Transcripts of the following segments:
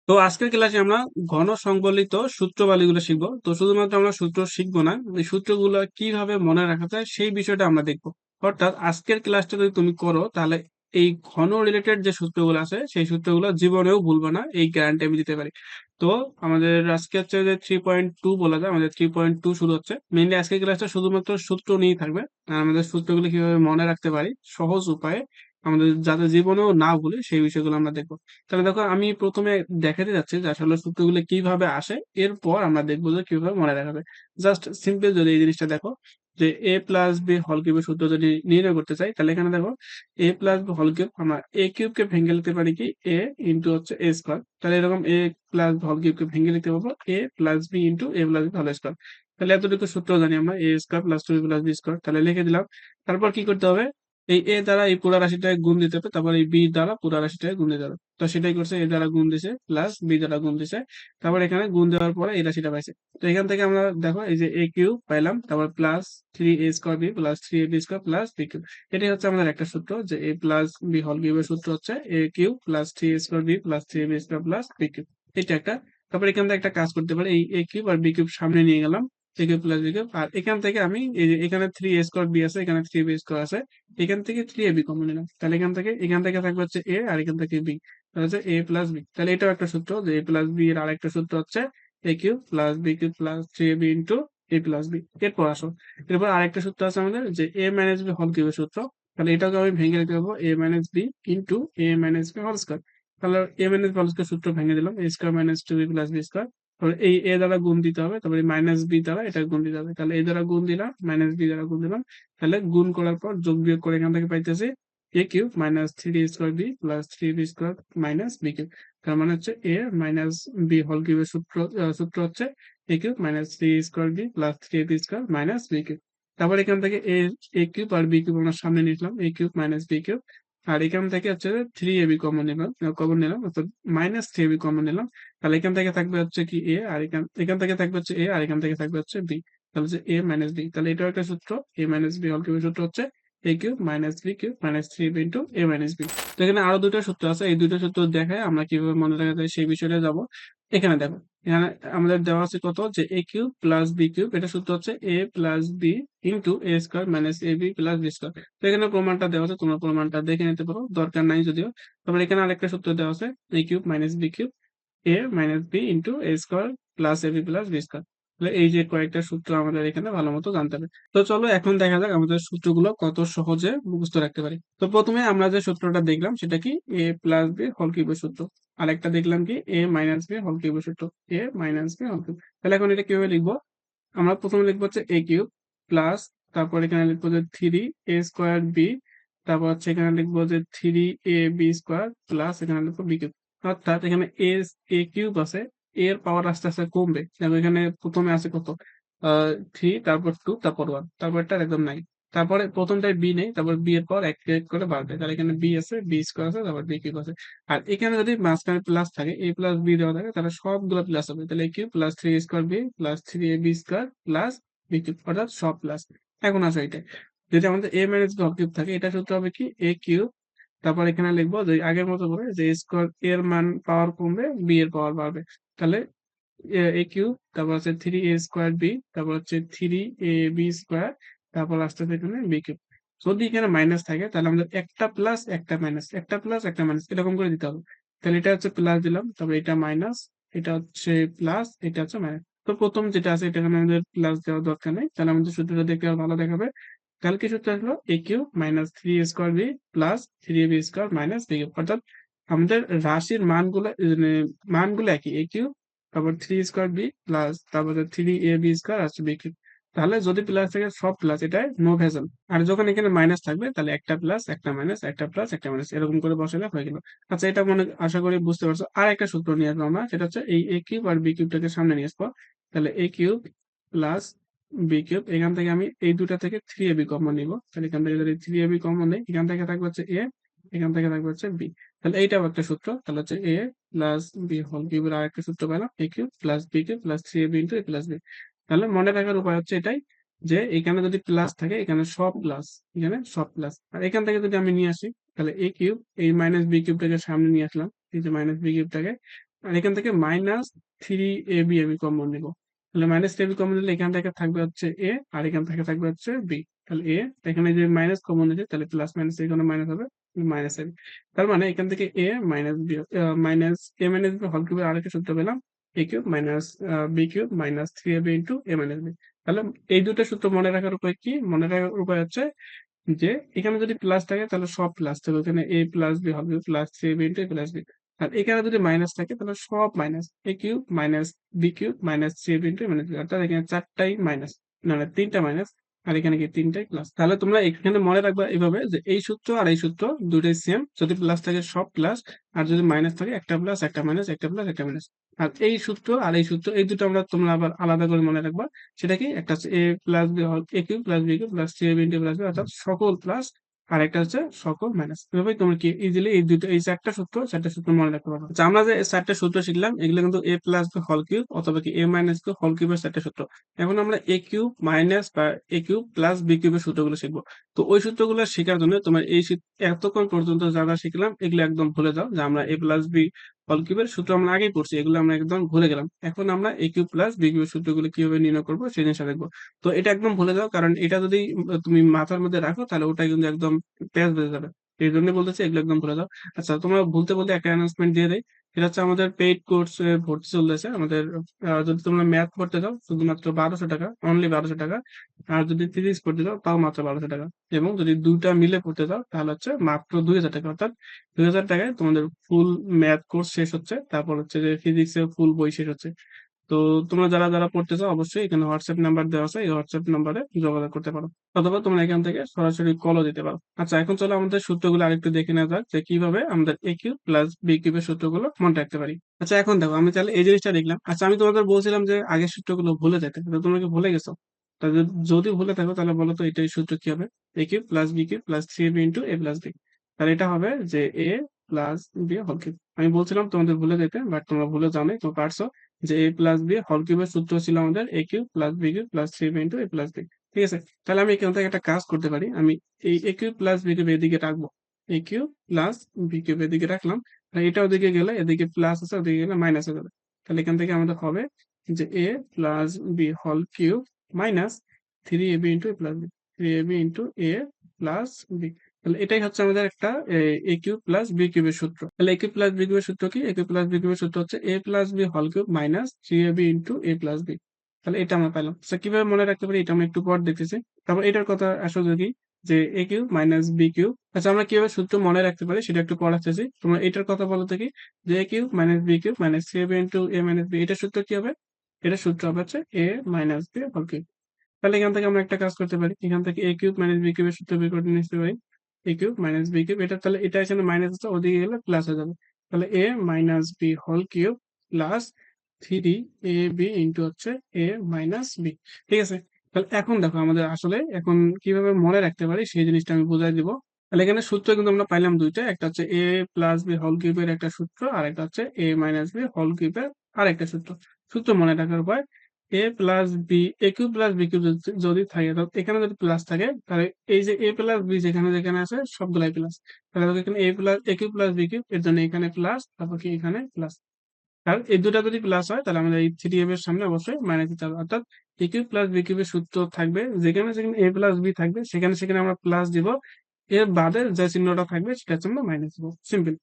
তো আজকের ক্লাসে আমরা ঘন সংবলিত সূত্রাবলীগুলো শিখবো। তো শুধুমাত্র আমরা সূত্র শিখবো না, এই সূত্রগুলো কিভাবে মনে রাখা যায় সেই বিষয়টা আমরা দেখবো। অর্থাৎ আজকের ক্লাসটা যদি তুমি করো তাহলে এই ঘন রিলেটেড যে সূত্রগুলো আছে সেই সূত্রগুলো জীবনেও ভুলবে না, এই গ্যারান্টি আমি দিতে পারি। তো আমাদের আজকে হচ্ছে যে 3.2 বলা যায়, আমাদের 3.2 শুরু হচ্ছে। মেইনলি আজকের ক্লাসটা শুধুমাত্র সূত্র নিয়েই থাকবে। আর আমাদের সূত্রগুলো কিভাবে মনে রাখতে পারি সহজ উপায়ে, আমাদের যাতে জীবনেও না ভুলে সেই বিষয়গুলো আমরা দেখবো। তাহলে দেখো আমি প্রথমে দেখাতে যাচ্ছি যে আসলে সূত্রগুলো কিভাবে আসে, এরপর আমরা দেখবো যে কিভাবে মনে রাখা যায়। জাস্ট সিম্পল যদি এই জিনিসটা দেখো যে এ প্লাস বি হল কিউবের সূত্র যদি নির্ণয় করতে চাই, তাহলে এখানে দেখো এ প্লাস বি হল কিউব, আমরা এ কিউব কে ভেঙে লিখতে পারি কি এ ইন্টু হচ্ছে এ স্কোয়ার। তাহলে এরকম এ প্লাস হল কিউব কে ভেঙে লিখতে পারবো a plus b into a plus b whole square. তাহলে এতটুকু সূত্র জানি আমরা, a square plus two b plus b square. তাহলে লিখে দিলাম। তারপর কি করতে হবে, এই এ দ্বারা এই পুরা রাশিটাকে গুণ দিতে হবে, তারপর এই বি দ্বারা পুরা রাশিটাকে গুণ দিতে হবে। তো সেটাই করছে, এ দ্বারা গুণ দিছে প্লাস বি দ্বারা গুণ দিছে, তারপর এখানে গুণ দেওয়ার পরে এই রাশিটা পাইছে। তো এখান থেকে আমরা দেখো এই যে এ কিউব পাইলাম, তারপর plus 3a² B plus 3ab² plus B cube. এটাই হচ্ছে আমাদের একটা সূত্র, যে এ প্লাস বি হল কিউবের সূত্র হচ্ছে a cube plus 3a² B plus 3ab² plus B cube. এটা একটা। তারপর এখান থেকে একটা কাজ করতে পারি, এই এ কিউব আর বি কিউব সামনে নিয়ে গেলাম, এ কিউব প্লাস বি কিউব। আর এখান থেকে আমি এই যে এখানে 3a² বি আছে, এখানে 3b² আছে, এখান থেকে 3ab কমন নিলাম। তাহলে এখান থেকে থাকবে হচ্ছে এ, আর এখান থেকে বি। তাহলে হচ্ছে এ প্লাস বি। তাহলে এটাও একটা সূত্র, যে এ প্লাস বি এর আরেকটা সূত্র হচ্ছে a cube plus B cube plus 3ab into a plus b. এরপর আসো, এরপর আরেকটা সূত্র আছে আমাদের, যে এ মাইনাস বি হল কিউবের সূত্র। তাহলে এটাকে আমি ভেঙে লিখতে পারবো a minus b into a minus B whole square. তাহলে a minus B whole square সূত্র ভেঙে দিলাম, a square minus two b plus b square. তাহলে এই এ দ্বারা গুণ দিতে হবে, তারপরে মাইনাস বি দ্বারা এটা গুণ দিতে হবে। তাহলে এ দ্বারা গুণ দিলাম, মাইনাস বি দ্বারা গুণ দিলাম। তাহলে গুণ করার পর যোগ বিয়োগ করে এখান থেকে পাইতেছি a cube minus 3a² B plus 3b² minus B cube. তার মানে হচ্ছে এ মাইনাস বি হোল কিউবের সূত্র হচ্ছে a cube minus 3a² B plus 3ab² minus B cube. তারপর এখান থেকে এ কিউব আর বি কিউব আমরা সামনে নিলাম, a cube minus B cube. আর এখান থেকে হচ্ছে 3ab কমন নিলাম অর্থাৎ মাইনাস 3ab কমন নিলাম। তাহলে এখান থেকে থাকবে হচ্ছে কি এ, আর এখান থেকে থাকবে হচ্ছে এ, আর এখান থেকে থাকবে হচ্ছে বি। তাহলে হচ্ছে এ মাইনাস বি। তাহলে এটাও একটা সূত্র, এ মাইনাস বি হল কিউবের সূত্র হচ্ছে a cube minus B cube minus 3b into a minus b. তো এখানে আরো দুটো সূত্র আছে, এই দুটো সূত্র দেখায় আমরা কিভাবে মনে রাখা যায় সেই বিষয়টা যাব। এখানে দেখো, এখানে আমাদের দেওয়া আছে কত, যে এ কিউব প্লাস বি কিউব, এটা সূত্র হচ্ছে এ plus b into A square minus A B plus b square. তো এখানে প্রমাণটা দেওয়া আছে, তোমরা প্রমাণটা দেখে নিতে পারো, দরকার নাই যদিও। তারপর এখানে আরেকটা সূত্র দেওয়া আছে, এ cube minus B cube A minus b into A square plus A B plus b square. তাহলে এই যে কয়েকটা সূত্র আমাদের এখানে ভালো মতো জানতে হবে। তো চলো এখন দেখা যাক আমাদের সূত্রগুলো কত সহজে মুখস্থ রাখতে পারি। তো প্রথমে আমরা যে সূত্রটা দেখলাম সেটা কি, এ প্লাস বি হোল কিউবের সূত্র। আর একটা দেখলাম কি, এ মাইনাস বি হোল কিউবের সূত্র, এ মাইনাস বি হোল কিউব। তাহলে এখন এটা কিভাবে লিখবো, আমরা প্রথমে লিখবো হচ্ছে এ কিউব প্লাস, তারপর এখানে লিখবো যে 3a² বি, তারপর হচ্ছে এখানে লিখবো যে 3ab² প্লাস এখানে লিখবো বি কিউব। অর্থাৎ এখানে এ কিউব আছে, এর পাওয়ার আস্তে আস্তে কমবে। দেখো এখানে প্রথমে আছে কত, 3, তারপর 2, তারপর 1, তারপরটা একদম নাই। তারপরে প্রথমটায় বি নেই, তারপর বি এর পর এক এক করে বাড়বে। তাহলে এখানে বি আছে, বি স্কোয়ার আছে, তারপর বি কিউব আছে। আর এখানে যদি মাঝখানে প্লাস থাকে, এ প্লাস বি দেওয়া থাকে, তাহলে সবগুলো প্লাস হবে। তাহলে a cube plus 3a² B plus 3ab² plus B cube, অর্থাৎ সব প্লাস। এখন আসো এটা, যদি আমাদের এ মাইনাস বি কিউব থাকে, এটা সূত্র হবে কি এ কিউব, তারপর এখানে লিখবো যে আগের মতো করে, যে স্কোয়ার এর মান পাওয়ার কমবে, বি এর পাওয়ার বাড়বে। তাহলে এ কিউব, তারপর হচ্ছে 3a² বি, তারপর হচ্ছে 3ab², তারপর আসতেছে এখানে বি কিউব। যদি এখানে মাইনাস থাকে তাহলে আমাদের একটা প্লাস একটা মাইনাস, একটা প্লাস একটা মাইনাস এরকম করে দিতে হবে। তাহলে এটা হচ্ছে প্লাস দিলাম, তারপর এটা মাইনাস, এটা হচ্ছে প্লাস, এটা হচ্ছে মাইনাস। তো প্রথম যেটা আছে এটা এখানে আমাদের প্লাস দেওয়ার দরকার নেই, তাহলে আমাদের সূত্রটা দেখতে আরো ভালো দেখাবে। তাহলে কি সূত্র আসলো, a cube minus 3a² B plus 3ab² minus B cube. অর্থাৎ আমাদের রাশির মানগুলো মানগুলো একই, এ কিউব তারপর 3² বি প্লাস তারপর 3ab² আসছে বি কিউব। তাহলে যদি প্লাস থাকে সব প্লাস, এটা নো ভেজাল। আর যখন এখানে মাইনাস থাকবে তাহলে একটা প্লাস একটা মাইনাস, একটা প্লাস একটা মাইনাস, এরকম করে বসালে হয়ে গেল। আচ্ছা, এটা মনে আশা করি বুঝতে পারছো। আর একটা সূত্র নিয়ে আসবো আমরা, সেটা হচ্ছে এই এ কিউব আর বি কিউবটাকে সামনে নিয়ে আসবো। তাহলে a cube plus B cube, এখান থেকে আমি এই দুটা থেকে 3ab কমন নিব। তাহলে এখান থেকে যদি 3ab কমন নেই, এখান থেকে থাকবে হচ্ছে এ, এখান থেকে থাকবে হচ্ছে বি। তাহলে এইটাও একটা সূত্র, তাহলে হচ্ছে এ প্লাস বি হোল কিউবের আরেকটা সূত্র পেলাম, a cube plus B cube plus 3ab into a plus b. তাহলে মনে রাখার উপায় হচ্ছে এটাই, যে এখানে যদি প্লাস থাকে এখানে সব প্লাস, এখানে সব প্লাস। আর এখান থেকে যদি আমি নিয়ে আসি, তাহলে এ কিউব এই মাইনাস বি কিউবটাকে সামনে নিয়ে আসলাম, এই যে মাইনাস বি কিউবটাকে, আর এখান থেকে -3ab আমি কমন নিব। তাহলে -3ab কমন নিলে এখান থেকে থাকবে হচ্ছে a, আর এখান থেকে থাকবে হচ্ছে b। তাহলে a, এখানে যে মাইনাস কমন নিয়েছে তাহলে প্লাস মাইনাস এখানে মাইনাস হবে, -ab। তার মানে এখান থেকে a minus b, minus a minus b whole কিউবের আরেকটা সূত্র পেলাম, a cube minus b cube minus 3ab into a minus b। তাহলে এই দুটো সূত্র মনে রাখার উপায় কি? মনে রাখার উপায় হচ্ছে যে এখানে যদি প্লাস থাকে তাহলে সব প্লাস থাকবে, এখানে a প্লাস b হবে plus 3ab into a plus b। আর এখানে যদি মাইনাস থাকে তাহলে সব minus, a cube minus b cube minus 3ab into a minus b, অর্থাৎ এখানে চারটাই মাইনাস, না না তিনটা মাইনাস, আর এখানে কি তিনটাই প্লাস। তাহলে তোমরা এখানে মনে রাখবা এইভাবে যে এই সূত্র আর এই সূত্র দুটোই সেম, যদি প্লাস থাকে সব প্লাস, আর যদি মাইনাস থাকে একটা প্লাস একটা মাইনাস একটা প্লাস একটা মাইনাস। আর এই সূত্র আর এই সূত্র এই দুটো তোমরা আবার আলাদা করে মনে রাখবা। সেটা কি? একটা হচ্ছে a প্লাস b হল a cube plus b cube plus 3ab into plus b, অর্থাৎ সকল প্লাস, আর একটা হচ্ছে সকল মাইনাস। এভাবেই তোমরা কি ইজিলি এই দুটো এই চারটা সূত্র মনে রাখতে পারবে। আচ্ছা, আমরা যে চারটা সূত্র শিখলাম এগুলো কিন্তু a plus b whole cube অথবা কি a মাইনাস b হোল কিউবের চারটা সূত্র। এখন আমরা a কিউব মাইনাস বা a কিউব প্লাস b কিউবের সূত্রগুলো শিখবো। তো ওই সূত্রগুলো শেখার জন্য তোমার এতক্ষণ পর্যন্ত যারা শিখলাম এগুলো একদম ভুলে যাও, যে আমরা a প্লাস b হোল কিউবের সূত্র আমরা আগেই পড়ছি, এগুলো আমরা একদম ভুলে গেলাম। এখন আমরা a কিউব প্লাস b কিউবের সূত্রগুলো কিভাবে নির্ণয় করবো সেই জিনিসটা দেখবো। তো এটা একদম ভুলে যাও, কারণ এটা যদি তুমি মাথার মধ্যে রাখো তাহলে ওটা কিন্তু একদম প্যাচ বেঁধে যাবে। এই জন্য বলতেছি এগুলো একদম ভুলে যাও। আচ্ছা, তোমরা বলতে বলতে একটা অ্যানাউন্সমেন্ট দিয়ে দেয়। এটা হচ্ছে আমাদের পেইড কোর্স ভর্তি চলতেছে আমাদের। যদি তোমরা ম্যাথ পড়তে যাও শুধুমাত্র 1200 টাকা, অনলি 1200 টাকা। আর যদি ফিজিক্স পড়তে যাও তাও মাত্র 1200 টাকা। এবং যদি দুইটা মিলে পড়তে যাও তাহলে হচ্ছে মাত্র 2000 টাকা, অর্থাৎ 2000 টাকায় তোমাদের ফুল ম্যাথ কোর্স শেষ হচ্ছে, তারপর হচ্ছে যে ফিজিক্স এর ফুল বই শেষ হচ্ছে। তো তোমরা যারা যারা পড়তে চাও অবশ্যই এখানে হোয়াটসঅ্যাপ নাম্বার দেওয়া আছে, এই হোয়াটসঅ্যাপ নাম্বারে যোগাযোগ করতে পারো, অথবা তোমরা এখান থেকে সরাসরি কলও দিতে পারো। আচ্ছা, এখন চলো আমাদের সূত্রগুলো আরেকটু দেখে নেওয়া যাক যে কিভাবে আমাদের a কিউব প্লাস b কিউবের সূত্রগুলো মনে রাখতে পারি। আচ্ছা, এখন দেখো আমি তাহলে এই জিনিসটা দেখলাম। আচ্ছা, আমি তোমাদের বলছিলাম যে আগের সূত্রগুলো ভুলে যেতে, তো তোমরা কি ভুলে গেছো? তা যদি ভুলে থাকো তাহলে বলো তো এটাই সূত্র কি হবে? a cube plus b cube plus 3ab into a plus b। তাহলে এটা হবে যে a plus b whole cube. আমি বলছিলাম তোমাদের ভুলে যেতে, বাট তোমরা ভুলে যাও নাই, তো পারছো। যে a প্লাস b হোল কিউবের সূত্র ছিল আমাদের a cube plus b cube plus 3b into a plus b। ঠিক আছে? তাহলে আমি এখান থেকে একটা কাজ করতে পারি, আমি এই a cube plus b cube এদিকে রাখবো, a cube plus b cube এদিকে রাখলাম। আর এটা ওদিকে গেলে এদিকে প্লাস আছে, ওদিকে গেলে মাইনাস হয়ে যাবে। তাহলে এখান থেকে আমাদের হবে যে a plus b whole cube minus 3ab into a plus b, 3ab into a plus b। তাহলে এটাই হচ্ছে আমাদের একটা a কিউব প্লাস b কিউবের সূত্র। তাহলে a কিউব প্লাস b কিউবের সূত্র কি? a কিউব প্লাস b কিউবের সূত্র হচ্ছে a plus b whole cube minus 3ab into a plus b। তাহলে এটা আমরা পাইলাম। কিভাবে মনে রাখতে পারি এটা আমরা একটু পর দেখতেছি। তারপর এটার কথা আসলে যদি যে a cube minus b cube. আচ্ছা, আমরা কিভাবে সূত্র মনে রাখতে পারি সেটা একটু পর আসতেছি। তোমরা এটার কথা বলো তো কি, যে a cube minus b cube minus 3ab into a minus b, এটার সূত্র কি হবে? এটার সূত্র হবে হচ্ছে a minus b whole cube. তাহলে এখান থেকে আমরা একটা কাজ করতে পারি, এখান থেকে a কিউব মাইনাস b কিউবের সূত্র বের করে নিতে পারি। a cube minus b cube, এটা তাহলে এটা এখানে মাইনাস আছে, ওদিকে গেলে প্লাস হয়ে যাবে। তাহলে a minus b whole cube plus 3ab into হচ্ছে a মাইনাস b। ঠিক আছে? তাহলে এখন দেখো আমাদের আসলে এখন কিভাবে মনে রাখতে পারি সেই জিনিসটা আমি বুঝাই দিব। তাহলে এখানে সূত্র কিন্তু আমরা পাইলাম দুইটা, একটা হচ্ছে a প্লাস b হোল কিউবের একটা সূত্র, আর একটা হচ্ছে a মাইনাস b হোল কিউবের আর একটা সূত্র। সূত্র মনে রাখার উপায়, a plus B, a cube plus B cube যদি থাকে, তো এখানে যদি প্লাস থাকে তাহলে এই যে a প্লাস বি যেখানে যেখানে আছে সবগুলাই প্লাস। তাহলে দেখো এখানে a cube plus B cube, এর জন্য এখানে প্লাস, তারপর কি এখানে প্লাস। আর এই দুটা যদি প্লাস হয় তাহলে আমাদের এই 3ab এর সামনে অবশ্যই মাইনাস দিতে হবে, অর্থাৎ a কিউব প্লাস বি কিউবের সূত্র থাকবে যেখানে যেখানে a প্লাস বি থাকবে সেখানে সেখানে আমরা প্লাস দিব, এর বাদে যে চিহ্নটা থাকবে সেটা হচ্ছে আমরা মাইনাস দিব। সিম্পল।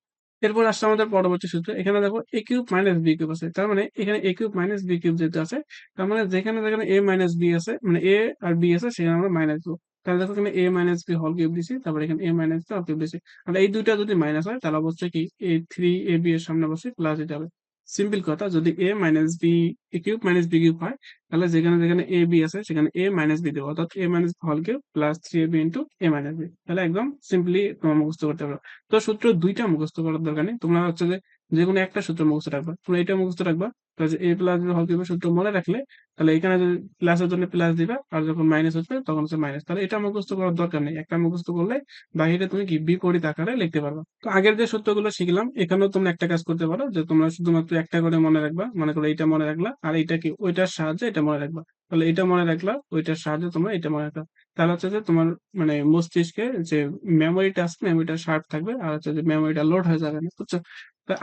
এরপর আসছে আমাদের পরবর্তী সূত্র, এখানে দেখো a cube minus B cube আছে, তার মানে এখানে a cube minus B cube যেটা আছে, তার মানে যেখানে যেখানে a মাইনাস বি আছে, মানে a আর b আছে সেখানে আমরা মাইনাস দিব। তাহলে দেখো এখানে a minus B whole cube দিছি, তারপর এখানে a minus B whole cube দিছি। আর এই দুইটা যদি মাইনাস হয় তাহলে অবশ্যই কি এই 3ab এর সামনে অবশ্যই প্লাস দিতে হবে। সিম্পল কথা, যদি a minus B, a cube minus B cube হয় তাহলে যেখানে যেখানে a b আছে সেখানে a মাইনাস বি দেবো, অর্থাৎ a minus whole cube plus 3ab into a minus B. তাহলে একদম সিম্পলি তোমার মুখস্থ করতে পারো। তো সূত্র দুইটা মুখস্থ করার দরকার নেই, তোমরা হচ্ছে যে যে কোনো একটা সূত্র মুখস্থ রাখবা। তোমরা এটা মুখস্থ রাখবা, তাহলে যে a প্লাস বি হোল কিউবের সূত্র মনে রাখলে তাহলে এখানে যদি প্লাসের জন্য প্লাস দিবা, আর যখন মাইনাস হচ্ছে তখন হচ্ছে মাইনাস। তাহলে এটা মুখস্থ করার দরকার নেই, একটা মুখস্থ করলে বাহিরে তুমি কি বিপরীত আকারে লিখতে পারবা। তো আগের যে সূত্রগুলো শিখলাম এখানেও তোমরা একটা কাজ করতে পারো, যে তোমরা শুধুমাত্র একটা করে মনে রাখবা, মনে করো এইটা মনে রাখলা আর এইটা কি ওইটার সাহায্যে এটা মনে রাখবা। তাহলে এটা মনে রাখলা, ওইটার সাহায্যে তোমরা এটা মনে রাখলা। তাহলে হচ্ছে যে তোমার মানে মস্তিষ্কে যে মেমোরিটা আছে মেমোরিটা শার্প থাকবে, আর হচ্ছে যে মেমোরিটা লোড হয়ে যাবে না, বুঝছো?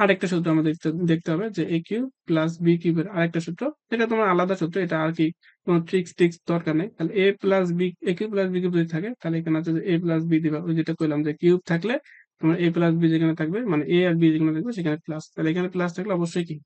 আরেকটা সূত্র আমাদের দেখতে দেখতে হবে যে a কিউব প্লাস b কিউবের আরেকটা সূত্র। এটা তোমার আলাদা সূত্র, এটা আর কি কোনো ট্রিক্স দরকার নেই। তাহলে a plus b, a cube plus b cube যদি থাকে তাহলে এখানে আছে যে a প্লাস b দিবা। ওই যেটা কইলাম যে কিউব থাকলে তোমার a প্লাস b যেখানে থাকবে, মানে a আর b যেখানে থাকবে সেখানে প্লাস। তাহলে এখানে প্লাস থাকলে অবশ্যই কি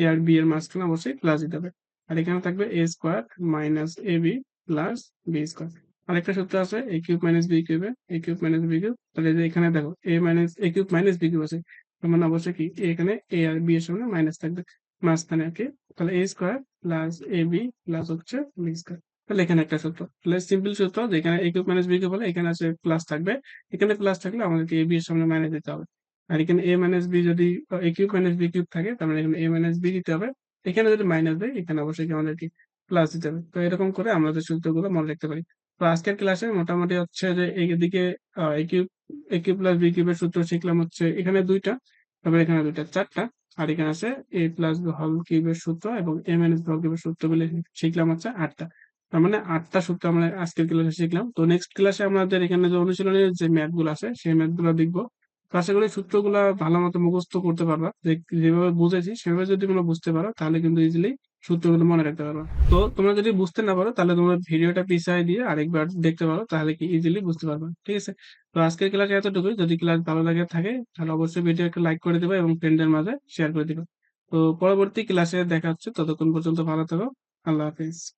a আর b এর মাঝখানে অবশ্যই প্লাস দিতে হবে। আর এখানে থাকবে a square minus ab plus b square. আরেকটা সূত্র আছে a cube minus b কিউবে, a cube minus b cube. তাহলে এই যে এখানে দেখো a minus a cube minus b cube আছে, তার মানে অবশ্যই কি এখানে a আর b এর সামনে মাইনাস থাকবে মাঝখানে আর কি। তাহলে a square plus ab plus হচ্ছে b স্কোয়ার। তাহলে এখানে একটা সূত্র, তাহলে সিম্পল সূত্র যেখানে a cube minus b cube হলে এখানে আছে প্লাস থাকবে, এখানে প্লাস থাকলে আমাদেরকে a b এর সামনে মাইনাস দিতে হবে। আর এখানে a মাইনাস b যদি a cube minus b cube থাকে তার মানে এখানে a মাইনাস b দিতে হবে। এখানে যদি মাইনাস দেয় এখানে অবশ্যই কি আমাদেরকে প্লাস দিতে হবে। তো এরকম করে আমাদের সূত্রগুলো মনে রাখতে পারি। তো আজকের ক্লাসে মোটামুটি হচ্ছে যে এইদিকে a কিউব প্লাস বি কিউবের সূত্র শিখলাম হচ্ছে এখানে দুইটা, তারপরে এখানে দুইটা চারটা। আর এখানে আছে a প্লাস বি হোল কিউবের সূত্র এবং a মাইনাস বি হোল কিউবের সূত্রগুলো শিখলাম হচ্ছে আটটা। তার মানে আটটা সূত্র আমরা আজকের ক্লাসে শিখলাম। তো নেক্সট ক্লাসে আমাদের এখানে যে অনুশীলনের যে ম্যাথ গুলো আছে সেই ম্যাথ গুলো দেখবো। তো আশা করি সূত্রগুলা ভালো মতো মুখস্থ করতে পারবা, যেভাবে বুঝেছি সেভাবে যদি তোমরা বুঝতে পারো তাহলে কিন্তু ইজিলি সূত্রগুলো মনে রাখতে পারবা। তো তোমরা যদি বুঝতে না পারো তাহলে তোমরা ভিডিওটা পিছায় দিয়ে আরেকবার দেখতে পারো, তাহলে কি ইজিলি বুঝতে পারবা। ঠিক আছে? তো আজকের ক্লাসে এতটুকুই। যদি ক্লাস ভালো লাগে থাকে তাহলে অবশ্যই ভিডিও একটা লাইক করে দিবা এবং ফ্রেন্ডদের মাঝে শেয়ার করে দিবা। তো পরবর্তী ক্লাসে দেখা হচ্ছে, ততক্ষণ পর্যন্ত ভালো থাকো। আল্লাহ হাফেজ।